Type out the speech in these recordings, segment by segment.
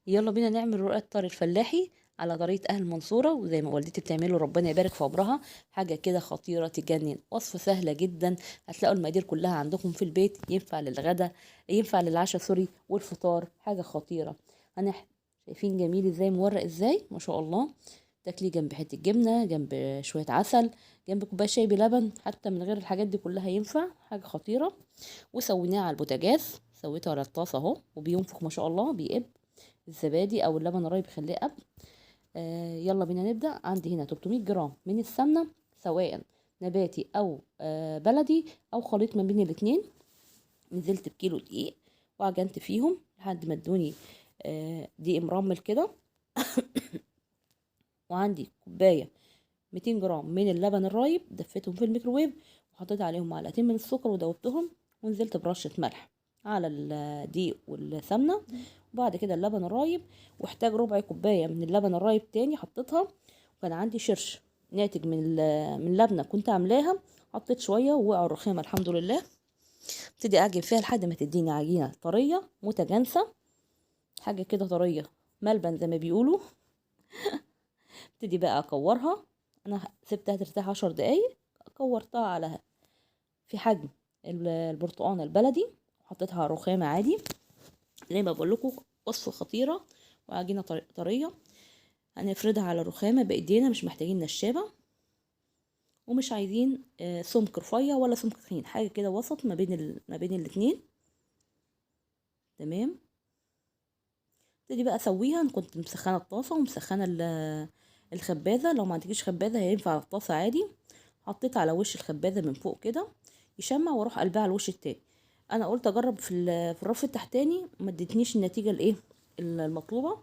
يلا بينا نعمل رقاق طار الفلاحي على طريقة أهل المنصورة، وزي ما والدتي بتعمله ربنا يبارك في عمرها. حاجة كده خطيرة تجنن، وصفة سهلة جدا. هتلاقوا المقادير كلها عندكم في البيت، ينفع للغدا ينفع للعشاء سوري والفطار. حاجة خطيرة. هنح شايفين جميل ازاي، مورق ازاي، ما شاء الله. تاكليه جنب حتة جبنة، جنب شوية عسل، جنب كوباية شاي بلبن، حتى من غير الحاجات دي كلها ينفع. حاجة خطيرة. وسويناه على البوتاجاز، سويته على الطاسة اهو، وبينفخ ما شاء الله، بيقب الزبادي او اللبن الرايب بيخليه قبل. يلا بينا نبدأ. عندي هنا 300 جرام من السمنة، سواء نباتي او بلدي او خليط ما بين الاتنين. نزلت بكيلو دقيق وعجنت فيهم لحد ما ادوني دقيق مرمل كده. وعندي كوباية 200 جرام من اللبن الرايب، دفيتهم في الميكروويف وحطيت عليهم معلقتين من السكر ودوبتهم. ونزلت برشة ملح على الدقيق والسمنة، وبعد كده اللبن الرايب. واحتاج ربع كوباية من اللبن الرايب تاني حطيتها. وكان عندي شرش ناتج من لبنة كنت عاملاها، حطيت شوية ووقعوا الرخامة الحمد لله. ابتدي اعجن فيها لحد ما تديني عجينة طرية متجانسة، حاجة كده طرية، ملبن زي ما بيقولوا. ابتدي بقى اكورها. انا سبتها ترتاح 10 دقايق، كورتها على في حجم البرتقانه البلدي، وحطيتها على رخامه عادي. زي ما بقول لكم، وصفه خطيره وعجينه طريه. هنفردها على الرخامه بايدينا، مش محتاجين نشابه، ومش عايزين سمك رفيع ولا سمك تخين، حاجه كده وسط ما بين الاتنين. تمام. ابتدي بقى اسويها. انا كنت مسخنه الطاسه ومسخنه الخبازه، لو ما عندكيش خبازه هينفع على الطاسه عادي. حطيت على وش الخبازه من فوق كده يشمع، واروح قلبها على الوش التاني. انا قلت اجرب في الرف التحتاني، ما ادتنيش النتيجه الايه المطلوبه.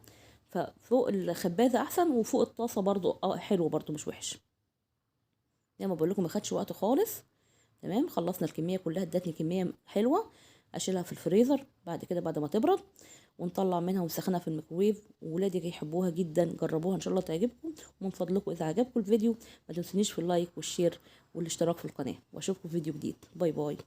ففوق الخبازه احسن، وفوق الطاسه برضو حلو، برضو مش وحش. زي ما بقول لكم ما خدش وقت خالص. تمام. خلصنا الكميه كلها، ادتني كميه حلوه. اشيلها في الفريزر بعد كده بعد ما تبرد، ونطلع منها ونسخنها في الميكروويف. وولادي هيحبوها جدا، جربوها ان شاء الله تعجبكم. ومن فضلكم اذا عجبكم الفيديو ما تنسونيش في اللايك والشير والاشتراك في القناه، واشوفكم في فيديو جديد. باي باي.